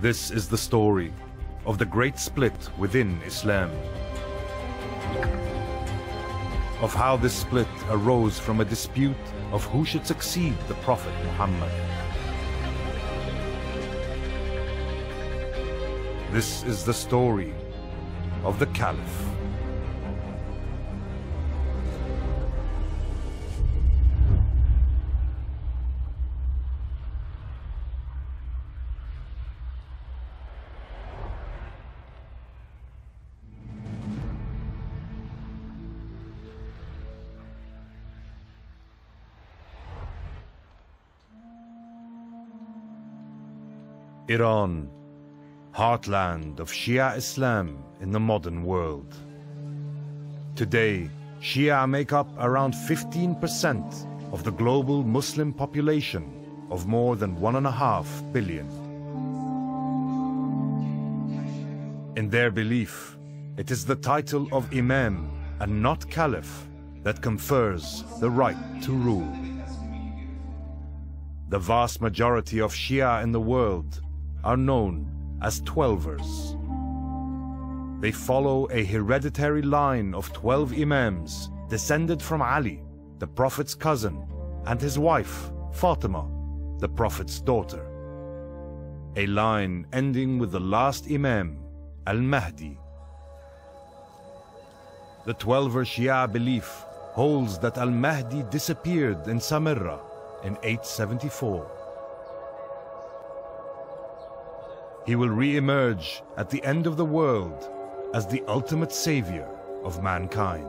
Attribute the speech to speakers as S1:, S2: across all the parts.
S1: This is the story of the great split within Islam, of how this split arose from a dispute of who should succeed the Prophet Muhammad. This is the story of the Caliph. Iran, heartland of Shia Islam in the modern world. Today, Shia make up around 15% of the global Muslim population of more than 1.5 billion. In their belief, it is the title of Imam and not Caliph that confers the right to rule. The vast majority of Shia in the world are known as Twelvers. They follow a hereditary line of 12 Imams descended from Ali, the Prophet's cousin, and his wife, Fatima, the Prophet's daughter. A line ending with the last Imam, Al-Mahdi. The Twelver Shia belief holds that Al-Mahdi disappeared in Samarra in 874. He will re-emerge at the end of the world as the ultimate savior of mankind.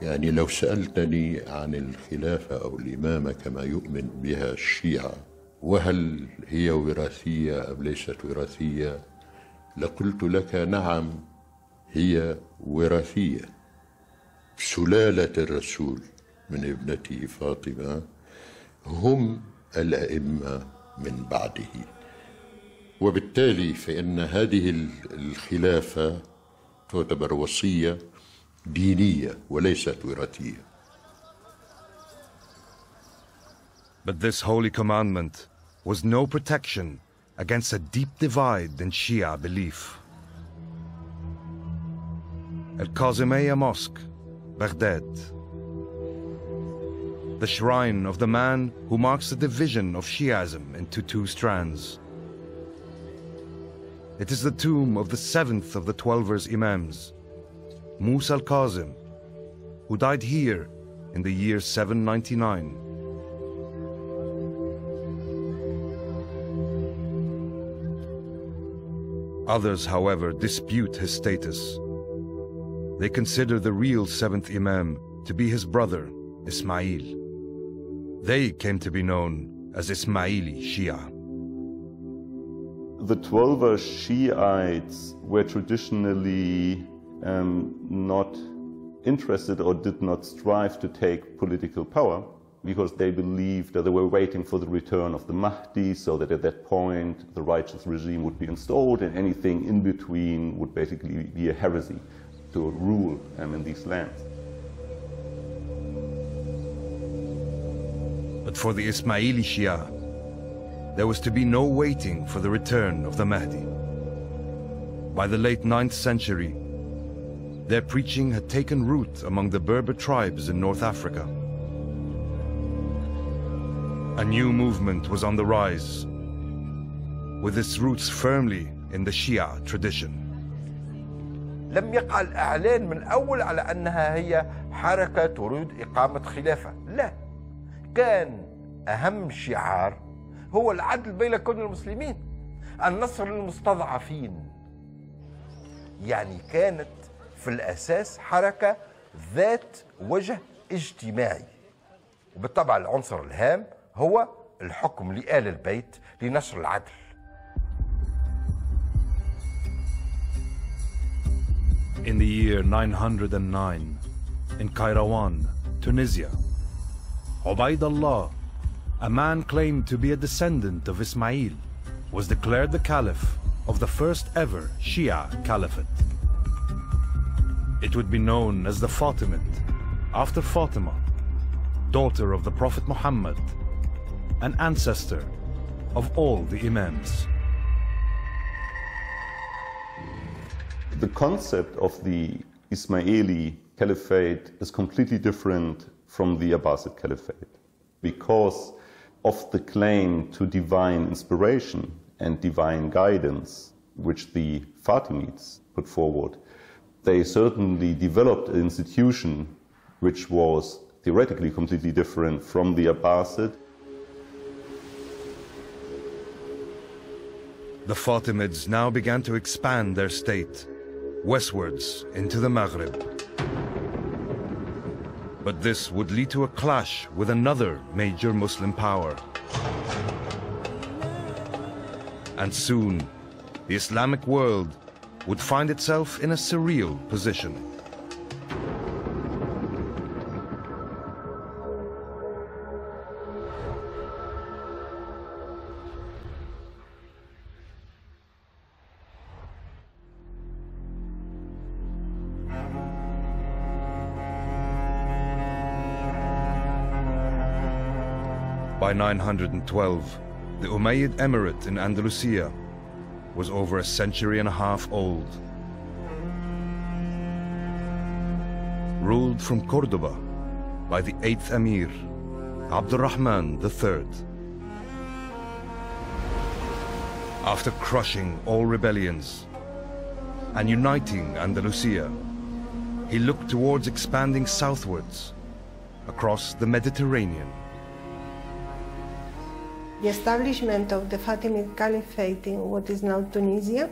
S2: يعني لو سألتني عن الخلافة أو الإمامة كما يؤمن بها الشيعة وهل هي وراثية أم ليست وراثية، لقلت لك نعم، هي وراثية. سلالة الرسول من ابنته فاطمة هم الأئمة من بعده، وبالتالي فإن هذه الخلافة تعتبر وصية دينية وليست وراثية.
S1: But this holy commandment was no protection against a deep divide in Shia belief. Al-Kazimiyya Mosque, Baghdad. The shrine of the man who marks the division of Shi'ism into two strands. It is the tomb of the 7th of the Twelvers Imams, Musa al-Kazim, who died here in the year 799. Others, however, dispute his status. They consider the real 7th Imam to be his brother, Ismail. They came to be known as Ismaili Shia.
S3: The Twelver Shiites were traditionally not interested or did not strive to take political power because they believed that they were waiting for the return of the Mahdi, so that at that point the righteous regime would be installed and anything in between would basically be a heresy to rule in these lands.
S1: But for the Ismaili Shia, there was to be no waiting for the return of the Mahdi. By the late 9th century, their preaching had taken root among the Berber tribes in North Africa. A new movement was on the rise, with its roots firmly in the Shia tradition.
S4: لم يقع الإعلان من أول على أنها هي حركة تريد إقامة خلافة، لا، كان أهم شعار هو العدل بين كل المسلمين، النصر للمستضعفين. يعني كانت في الأساس حركة ذات وجه اجتماعي، وبالطبع العنصر الهام هو الحكم لآل البيت لنشر العدل.
S1: In the year 909, in Kairouan, Tunisia, Ubaydullah, a man claimed to be a descendant of Ismail, was declared the Caliph of the first ever Shia Caliphate. It would be known as the Fatimid, after Fatima, daughter of the Prophet Muhammad, an ancestor of all the Imams.
S3: The concept of the Ismaili Caliphate is completely different from the Abbasid Caliphate because of the claim to divine inspiration and divine guidance which the Fatimids put forward. They certainly developed an institution which was theoretically completely different from the Abbasid.
S1: The Fatimids now began to expand their state westwards into the Maghrib. But this would lead to a clash with another major Muslim power. And soon, the Islamic world would find itself in a surreal position. By 912, the Umayyad Emirate in Andalusia was over a century and a half old. Ruled from Cordoba by the 8th Emir, Abdurrahman III. After crushing all rebellions and uniting Andalusia, he looked towards expanding southwards across the Mediterranean.
S5: The establishment of the Fatimid Caliphate in what is now Tunisia,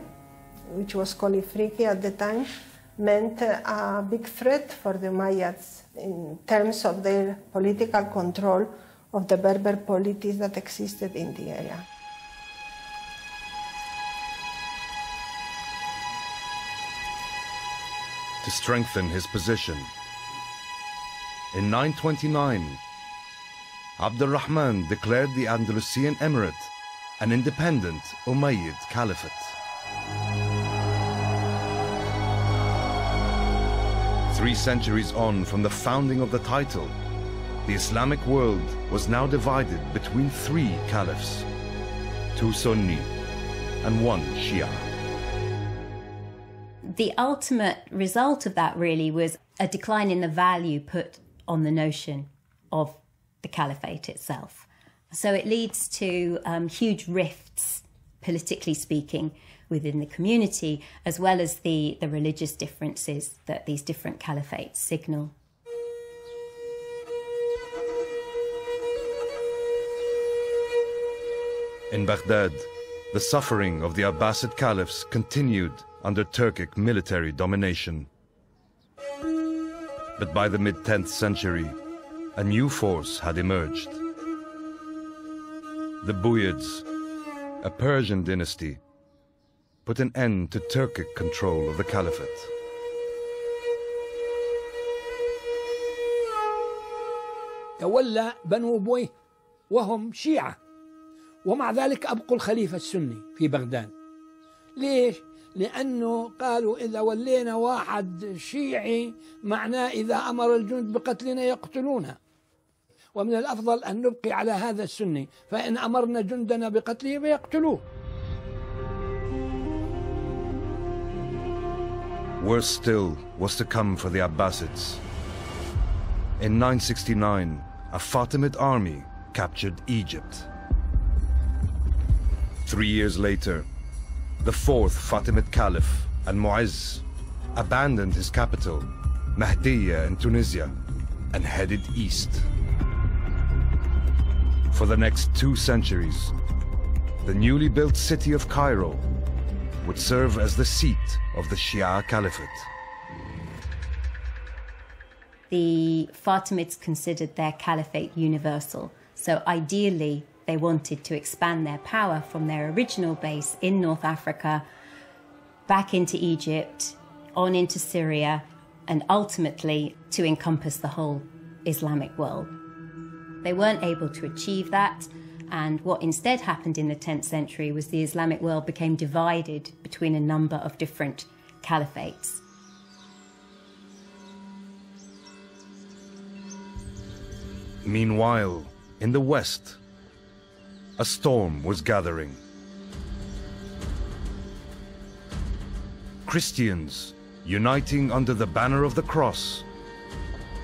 S5: which was called Ifriqiya at the time, meant a big threat for the Umayyads in terms of their political control of the Berber polities that existed in the area.
S1: To strengthen his position, in 929, Abdurrahman declared the Andalusian Emirate an independent Umayyad Caliphate. Three centuries on from the founding of the title, the Islamic world was now divided between three caliphs, two Sunni and one Shia.
S6: The ultimate result of that really was a decline in the value put on the notion of the caliphate itself. So it leads to huge rifts, politically speaking, within the community, as well as the religious differences that these different caliphates signal.
S1: In Baghdad, the suffering of the Abbasid caliphs continued under Turkic military domination. But by the mid-10th century, a new force had emerged. The Buyids, a Persian dynasty, put an end to Turkic control of the Caliphate.
S7: تولى بنو بويه وهم شيعة، ومع ذلك أبقوا الخليفة السني في بغداد. ليش؟ لأنه قالوا إذا ولينا واحد شيعي معناه إذا أمر الجند بقتلنا يقتلونه، ومن الأفضل أن نبقي على هذا السني، فإن أمرنا جندنا بقتله فيقتلوه.
S1: Worse still was to come for the Abbasids. In 969, a Fatimid army captured Egypt. 3 years later, the fourth Fatimid Caliph, Al-Mu'izz, abandoned his capital, Mahdiya in Tunisia, and headed east. For the next 2 centuries, the newly built city of Cairo would serve as the seat of the Shia Caliphate.
S6: The Fatimids considered their caliphate universal, so ideally they wanted to expand their power from their original base in North Africa back into Egypt, on into Syria, and ultimately to encompass the whole Islamic world. They weren't able to achieve that, and what instead happened in the 10th century was the Islamic world became divided between a number of different caliphates.
S1: Meanwhile, in the west, a storm was gathering. Christians, uniting under the banner of the cross,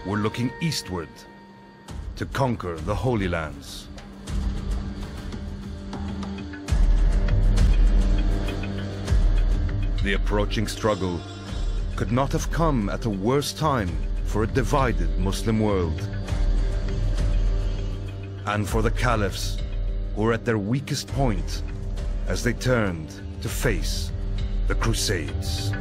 S1: were looking eastward to conquer the Holy Lands. The approaching struggle could not have come at a worse time for a divided Muslim world, and for the caliphs who were at their weakest point as they turned to face the Crusades.